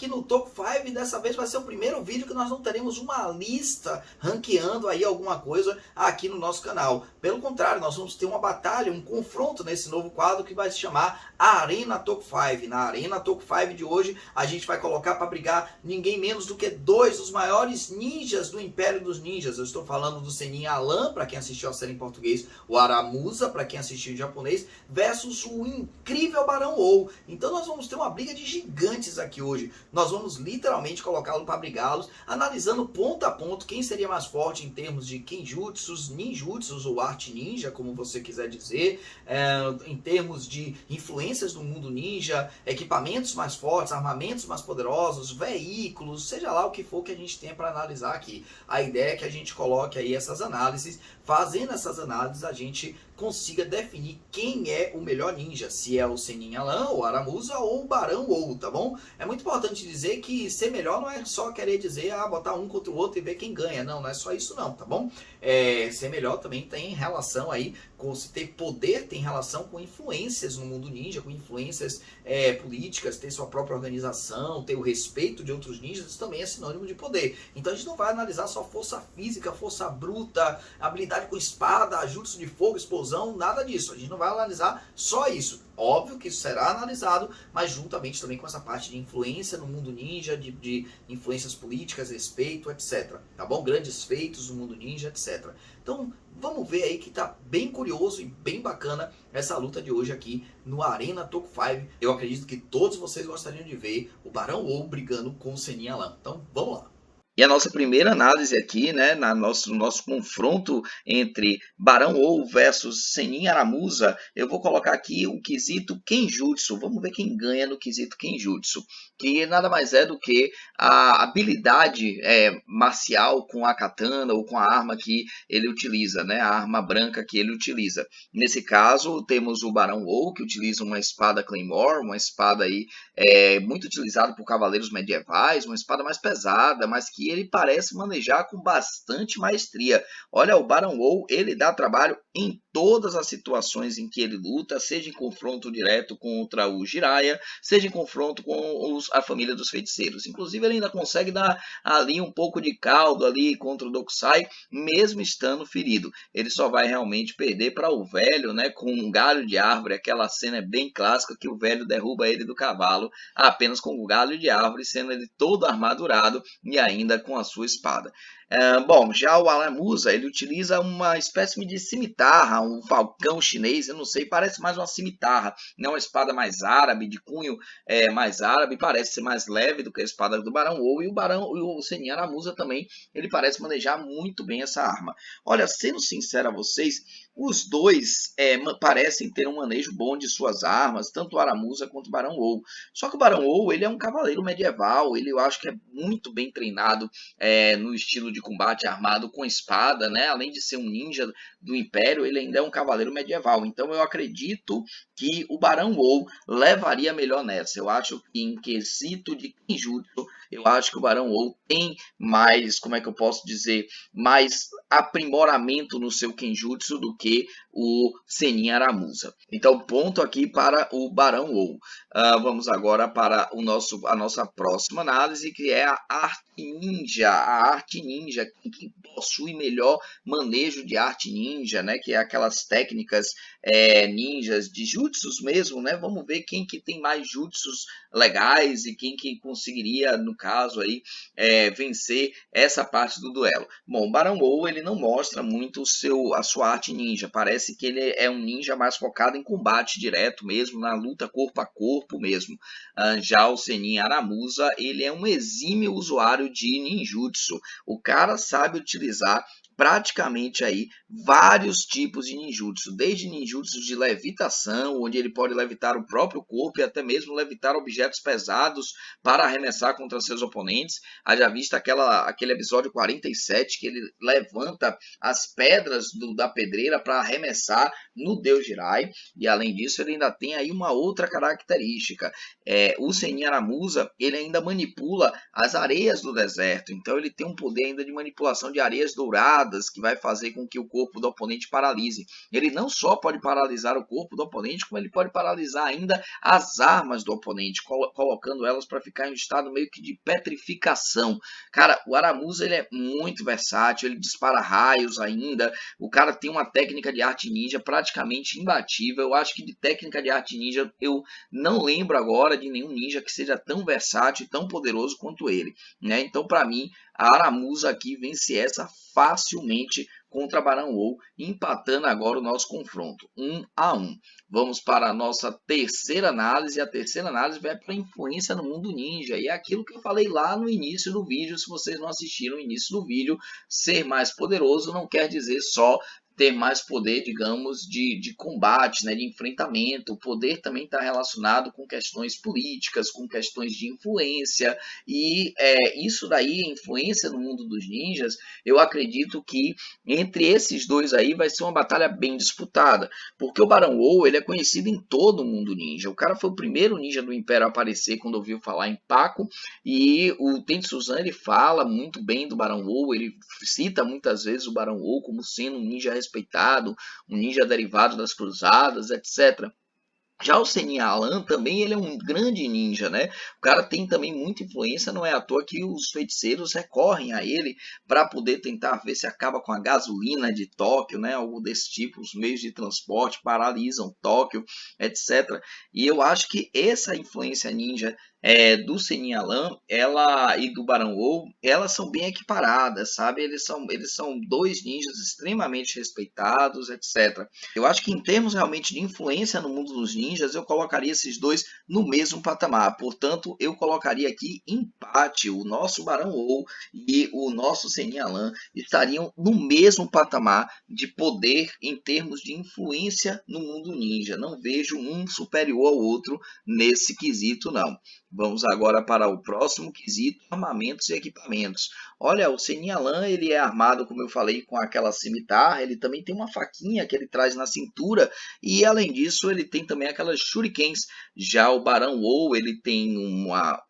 aqui no Top 5 e dessa vez vai ser o primeiro vídeo que nós não teremos uma lista ranqueando aí alguma coisa aqui no nosso canal. Pelo contrário, nós vamos ter uma batalha, um confronto nesse novo quadro que vai se chamar Arena Top 5. Na Arena Top 5 de hoje, a gente vai colocar para brigar ninguém menos do que dois dos maiores ninjas do Império dos Ninjas. Eu estou falando do Sennin Alan, para quem assistiu a série em português, o Aramusa, para quem assistiu em japonês, versus o incrível Barão Ou. Então nós vamos ter uma briga de gigantes aqui hoje. Nós vamos literalmente colocá-lo para brigá-los, analisando ponto a ponto quem seria mais forte em termos de kenjutsus, ninjutsus ou arte ninja, como você quiser dizer, em termos de influências do mundo ninja, equipamentos mais fortes, armamentos mais poderosos, veículos, seja lá o que for que a gente tenha para analisar aqui. A ideia é que a gente coloque aí essas análises, fazendo essas análises a gente consiga definir quem é o melhor ninja, se é o Sennin Alan, o Aramusa ou o Barão Ou, tá bom? É muito importante dizer que ser melhor não é só querer dizer, botar um contra o outro e ver quem ganha, não é só isso não, tá bom? Ser melhor também tem relação aí, com se ter poder tem relação com influências no mundo ninja, com influências políticas, ter sua própria organização, ter o respeito de outros ninjas, isso também é sinônimo de poder. Então a gente não vai analisar só força física, força bruta, habilidade com espada, jutsu de fogo, explosão, nada disso. A gente não vai analisar só isso. Óbvio que isso será analisado, mas juntamente também com essa parte de influência no mundo ninja, de influências políticas, respeito, etc. Tá bom? Grandes feitos no mundo ninja, etc. Então, vamos ver aí que tá bem curioso e bem bacana essa luta de hoje aqui no Arena Top 5. Eu acredito que todos vocês gostariam de ver o Barão Ou brigando com o Sennin Alan. Então, vamos lá. E a nossa primeira análise aqui, né, nosso confronto entre Barão Ou versus Sennin Aramusa, eu vou colocar aqui o quesito Kenjutsu. Vamos ver quem ganha no quesito Kenjutsu, que nada mais é do que a habilidade marcial com a katana ou com a arma que ele utiliza, né, a arma branca que ele utiliza. Nesse caso, temos o Barão Ou, que utiliza uma espada Claymore, uma espada aí, muito utilizada por cavaleiros medievais, uma espada mais pesada, mas que ele parece manejar com bastante maestria. Olha, o Barão Ou, ele dá trabalho em todas as situações em que ele luta, seja em confronto direto contra o Jiraiya, seja em confronto com a família dos feiticeiros. Inclusive, ele ainda consegue dar ali um pouco de caldo ali contra o Dokusai, mesmo estando ferido. Ele só vai realmente perder para o velho, né, com um galho de árvore. Aquela cena é bem clássica, que o velho derruba ele do cavalo apenas com o galho de árvore, sendo ele todo armadurado e ainda com a sua espada. Bom, já o Aramusa, ele utiliza uma espécie de cimitarra, um falcão chinês, eu não sei, parece mais uma cimitarra, não uma espada mais árabe, de cunho mais árabe, parece ser mais leve do que a espada do Barão Ou, e o Sennin Aramusa também, ele parece manejar muito bem essa arma. Olha, sendo sincero a vocês, os dois parecem ter um manejo bom de suas armas, tanto o Aramusa quanto o Barão Ou. Só que o Barão Ou, ele é um cavaleiro medieval, ele eu acho que é muito bem treinado no estilo de combate armado com espada, né? Além de ser um ninja do Império, ele ainda é um cavaleiro medieval. Então eu acredito que o Barão Ou levaria melhor nessa. Eu acho que em quesito de Kenjutsu, eu acho que o Barão Ou tem mais, como é que eu posso dizer, mais aprimoramento no seu Kenjutsu do que o Sennin Aramusa. Então, ponto aqui para o Barão Ou. Vamos agora para a nossa próxima análise, que é a arte ninja. A arte ninja, quem possui melhor manejo de arte ninja, né? Que é aquelas técnicas ninjas de jutsus mesmo, né? Vamos ver quem que tem mais jutsus legais e quem que conseguiria, no caso aí, vencer essa parte do duelo. Bom, o Barão Ou, ele não mostra muito a sua arte ninja. Parece que ele é um ninja mais focado em combate direto mesmo, na luta corpo a corpo mesmo. Já o Sennin Aramusa, ele é um exímio usuário de ninjutsu. O cara sabe utilizar praticamente aí vários tipos de ninjutsu, desde ninjutsu de levitação, onde ele pode levitar o próprio corpo e até mesmo levitar objetos pesados para arremessar contra seus oponentes. Haja vista aquele episódio 47, que ele levanta as pedras da pedreira para arremessar no Deus Jirai, e além disso ele ainda tem aí uma outra característica. O Sennin Aramusa, ele ainda manipula as areias do deserto, então ele tem um poder ainda de manipulação de areias douradas, cruzadas que vai fazer com que o corpo do oponente paralise. Ele não só pode paralisar o corpo do oponente, como ele pode paralisar ainda as armas do oponente, colocando elas para ficar em um estado meio que de petrificação. Cara, o Aramusa ele é muito versátil, ele dispara raios ainda, o cara tem uma técnica de arte ninja praticamente imbatível. Eu acho que de técnica de arte ninja eu não lembro agora de nenhum ninja que seja tão versátil e tão poderoso quanto ele, né? Então, para mim, a Aramusa aqui vence essa facilmente contra Barão Ou, empatando agora o nosso confronto, 1-1. Vamos para a nossa terceira análise. A terceira análise vai para a influência no mundo ninja. E é aquilo que eu falei lá no início do vídeo. Se vocês não assistiram o início do vídeo, ser mais poderoso não quer dizer só ter mais poder, digamos, de combate, né, de enfrentamento. O poder também está relacionado com questões políticas, com questões de influência, e isso daí, influência no mundo dos ninjas, eu acredito que entre esses dois aí vai ser uma batalha bem disputada, porque o Barão Ou, ele é conhecido em todo o mundo ninja. O cara foi o primeiro ninja do Império a aparecer quando ouviu falar em Paco, e o Tensuzan, ele fala muito bem do Barão Ou, ele cita muitas vezes o Barão Ou como sendo um ninja respeitado, um ninja derivado das cruzadas, etc. Já o Senin Alan também ele é um grande ninja, né? O cara tem também muita influência, não é à toa que os feiticeiros recorrem a ele para poder tentar ver se acaba com a gasolina de Tóquio, né? Algo desse tipo, os meios de transporte paralisam Tóquio, etc. E eu acho que essa influência ninja do Senin Alan, ela e do Barão Ou, elas são bem equiparadas, sabe? Eles são dois ninjas extremamente respeitados, etc. Eu acho que em termos realmente de influência no mundo dos ninjas, eu colocaria esses dois no mesmo patamar. Portanto, eu colocaria aqui empate. O nosso Barão Ou e o nosso Senin Alan estariam no mesmo patamar de poder em termos de influência no mundo ninja. Não vejo um superior ao outro nesse quesito, não. Vamos agora para o próximo quesito, armamentos e equipamentos. Olha, o Senin Alan, ele é armado, como eu falei, com aquela cimitarra, ele também tem uma faquinha que ele traz na cintura, e além disso, ele tem também aquelas shurikens. Já o Barão Ou, ele tem uma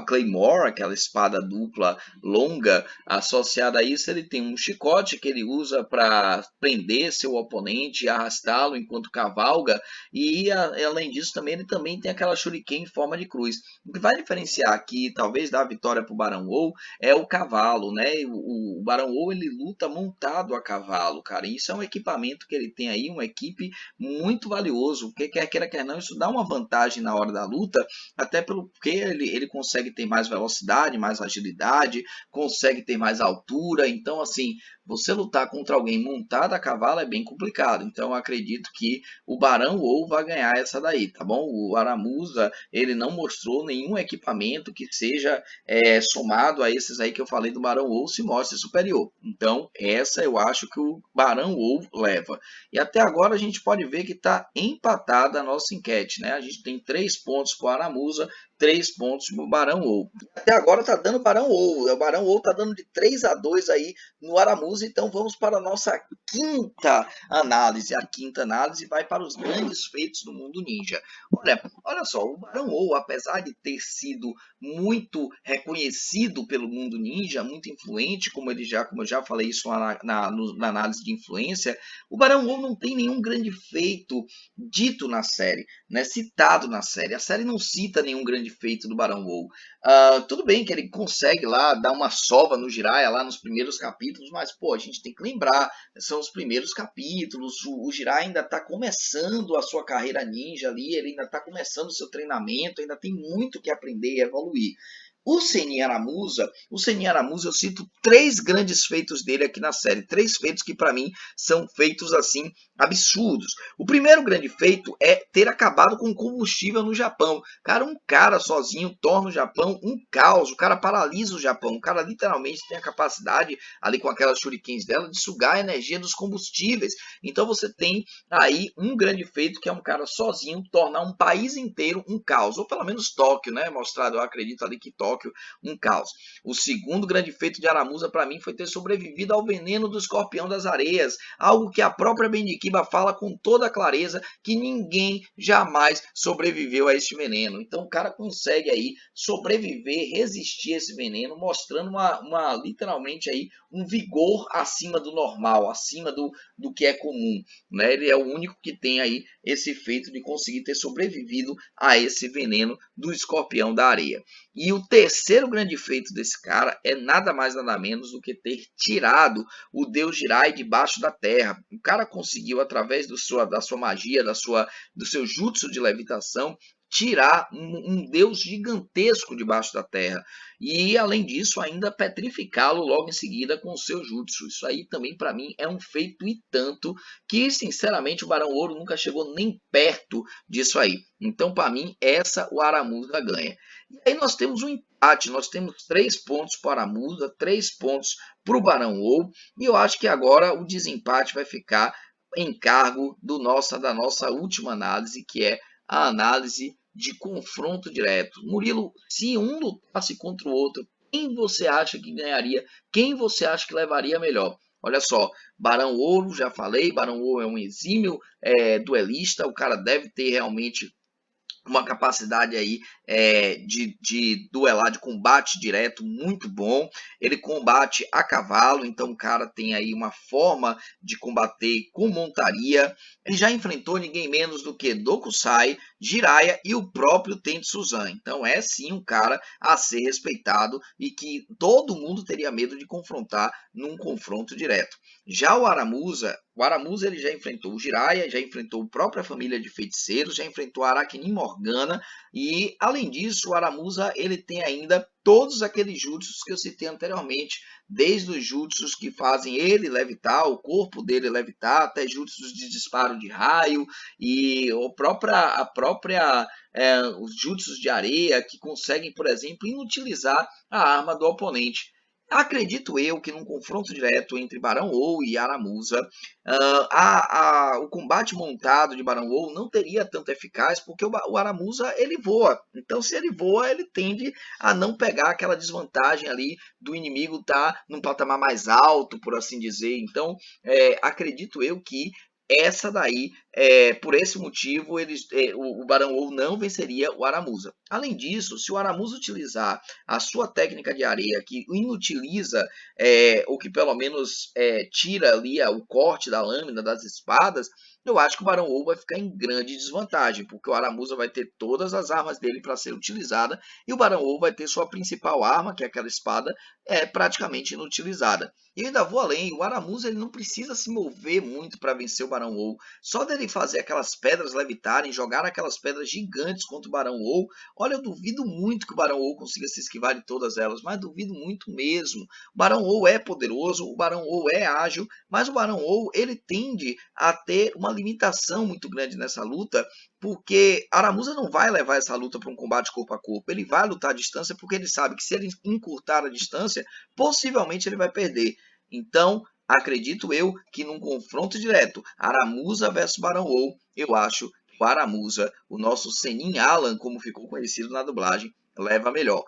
Claymore, aquela espada dupla longa, associada a isso ele tem um chicote que ele usa para prender seu oponente e arrastá-lo enquanto cavalga, e além disso também ele também tem aquela shuriken em forma de cruz. O que vai diferenciar aqui, talvez, da vitória para o Barão Ou é o cavalo, né? O Barão Ou ele luta montado a cavalo, cara, e isso é um equipamento que ele tem aí, uma equipe muito valioso, porque quer queira quer não, isso dá uma vantagem na hora da luta, até porque ele consegue ter mais velocidade, mais agilidade, consegue ter mais altura. Então, assim, você lutar contra alguém montado a cavalo é bem complicado. Então, eu acredito que o Barão Ou vai ganhar essa daí, tá bom? O Aramusa, ele não mostrou nenhum equipamento que seja somado a esses aí que eu falei do Barão Ou, se mostre superior. Então, essa eu acho que o Barão Ou leva. E até agora a gente pode ver que está empatada a nossa enquete, né? A gente tem 3 pontos para o Aramusa, 3 pontos para o Barão Ou. Até agora está dando Barão Ou. O Barão Ou está dando de 3-2 aí no Aramusa. Então vamos para a nossa quinta análise. A quinta análise vai para os grandes feitos do mundo ninja. Olha só, o Barão Ou, apesar de ter sido muito reconhecido pelo mundo ninja, muito influente, como eu já falei isso na análise de influência, o Barão Ou não tem nenhum grande feito dito na série, né, citado na série. A série não cita nenhum grande feito do Barão Ou. Tudo bem que ele consegue lá dar uma sova no Jiraiya lá nos primeiros capítulos, mas pô, a gente tem que lembrar, são os primeiros capítulos, o Jiraiya ainda está começando a sua carreira ninja ali, ele ainda está começando o seu treinamento, ainda tem muito que aprender e evoluir. O Senin Aramusa, eu cito 3 grandes feitos dele aqui na série. 3 feitos que para mim são feitos assim absurdos. O primeiro grande feito é ter acabado com o combustível no Japão. Cara, um cara sozinho torna o Japão um caos. O cara paralisa o Japão. O cara literalmente tem a capacidade, ali com aquelas shurikens dela, de sugar a energia dos combustíveis. Então você tem aí um grande feito que é um cara sozinho tornar um país inteiro um caos. Ou pelo menos Tóquio, né? Mostrado, eu acredito ali que Tóquio Tóquio, um caos. O segundo grande feito de Aramusa para mim foi ter sobrevivido ao veneno do escorpião das areias, algo que a própria Bendiquiba fala com toda clareza que ninguém jamais sobreviveu a este veneno. Então o cara consegue aí sobreviver, resistir a esse veneno, mostrando literalmente aí um vigor acima do normal, acima do que é comum, né? Ele é o único que tem aí esse feito de conseguir ter sobrevivido a esse veneno do escorpião da areia. E o terceiro grande feito desse cara é nada mais nada menos do que ter tirado o deus Jirai debaixo da terra. O cara conseguiu, através da sua magia, do seu jutsu de levitação, tirar um deus gigantesco debaixo da terra. E, além disso, ainda petrificá-lo logo em seguida com o seu jutsu. Isso aí também, para mim, é um feito e tanto que, sinceramente, o Barão Ouro nunca chegou nem perto disso aí. Então, para mim, o Aramusa ganha. E aí nós temos um empate, nós temos 3 pontos para o Aramusa, 3 pontos para o Barão Ouro. E eu acho que agora o desempate vai ficar em cargo da nossa última análise, que é a análise de confronto direto. Murilo, se um lutasse contra o outro, quem você acha que ganharia? Quem você acha que levaria melhor? Olha só, Barão Ouro, já falei, Barão Ouro é um exímio duelista, o cara deve ter realmente uma capacidade aí de duelar, de combate direto muito bom. Ele combate a cavalo, então o cara tem aí uma forma de combater com montaria. Ele já enfrentou ninguém menos do que Dokusai, Jiraiya e o próprio Tensuzan. Então é sim um cara a ser respeitado e que todo mundo teria medo de confrontar num confronto direto. Já o Aramusa ele já enfrentou o Jiraiya, já enfrentou a própria família de feiticeiros, já enfrentou a Aracnin Morgana e, além disso, o Aramusa ele tem ainda todos aqueles jutsus que eu citei anteriormente, desde os jutsus que fazem ele levitar, o corpo dele levitar, até jutsus de disparo de raio e os jutsus de areia que conseguem, por exemplo, inutilizar a arma do oponente. Acredito eu que num confronto direto entre Barão Ou e Aramusa, o combate montado de Barão Ou não teria tanto eficaz, porque o Aramusa ele voa. Então, se ele voa, ele tende a não pegar aquela desvantagem ali do inimigo estar num patamar mais alto, por assim dizer. Então, acredito eu que essa daí, por esse motivo, o Barão Ou não venceria o Aramusa. Além disso, se o Aramusa utilizar a sua técnica de areia, que inutiliza, ou que pelo menos tira ali o corte da lâmina das espadas, eu acho que o Barão Ou vai ficar em grande desvantagem, porque o Aramusa vai ter todas as armas dele para ser utilizada, e o Barão Ou vai ter sua principal arma, que é aquela espada, praticamente inutilizada. E eu ainda vou além, o Aramusa ele não precisa se mover muito para vencer o Barão Ou. Só dele fazer aquelas pedras levitarem, jogar aquelas pedras gigantes contra o Barão Ou, olha, eu duvido muito que o Barão Ou consiga se esquivar de todas elas, mas duvido muito mesmo. O Barão Ou é poderoso, o Barão Ou é ágil, mas o Barão Ou ele tende a ter uma limitação muito grande nessa luta, porque Aramusa não vai levar essa luta para um combate corpo a corpo, ele vai lutar à distância porque ele sabe que se ele encurtar a distância, possivelmente ele vai perder. Então, acredito eu que num confronto direto, Aramusa versus Barão Ou, eu acho que o Aramusa, o nosso Senin Alan, como ficou conhecido na dublagem, leva melhor.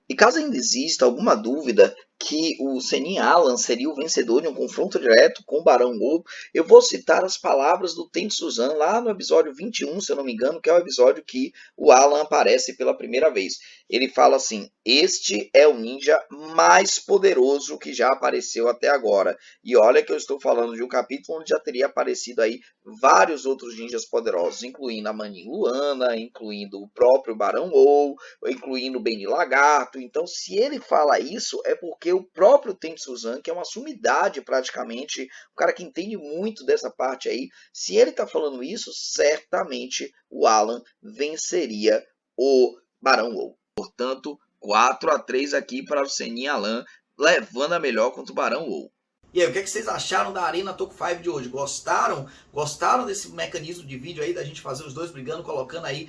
E caso ainda exista alguma dúvida que o Senin Alan seria o vencedor de um confronto direto com o Barão Ou, eu vou citar as palavras do Tensuzan lá no episódio 21, se eu não me engano, que é o episódio que o Alan aparece pela primeira vez. Ele fala assim: este é o ninja mais poderoso que já apareceu até agora. E olha que eu estou falando de um capítulo onde já teria aparecido aí vários outros ninjas poderosos, incluindo a Manin Luana, incluindo o próprio Barão Ou, incluindo o Benny Lagarto. Então, se ele fala isso, é porque o próprio Tensuzan, que é uma sumidade praticamente, o cara que entende muito dessa parte aí, se ele está falando isso, certamente o Alan venceria o Barão Ou. Portanto, 4-3 aqui para o Senin Alan, levando a melhor contra o Barão Ou. E aí, o que é que vocês acharam da Arena Toco 5 de hoje? Gostaram? Gostaram desse mecanismo de vídeo aí, da gente fazer os dois brigando, colocando aí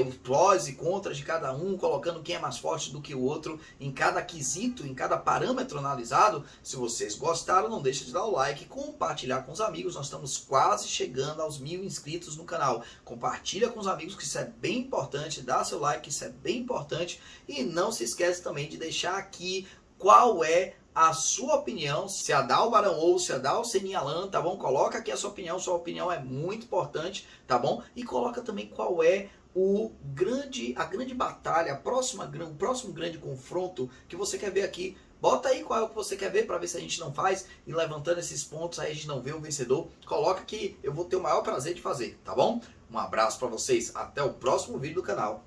os prós e contras de cada um, colocando quem é mais forte do que o outro em cada quesito, em cada parâmetro analisado? Se vocês gostaram, não deixa de dar o like, compartilhar com os amigos. Nós estamos quase chegando aos 1000 inscritos no canal. Compartilha com os amigos, que isso é bem importante. Dá seu like, isso é bem importante. E não se esquece também de deixar aqui qual é a sua opinião, se a da Albarão ou se a da Alceninha Alan, tá bom? Coloca aqui a sua opinião é muito importante, tá bom? E coloca também qual é a grande batalha, o próximo grande confronto que você quer ver aqui. Bota aí qual é o que você quer ver, para ver se a gente não faz, e levantando esses pontos aí a gente não vê o vencedor. Coloca que eu vou ter o maior prazer de fazer, tá bom? Um abraço para vocês, até o próximo vídeo do canal.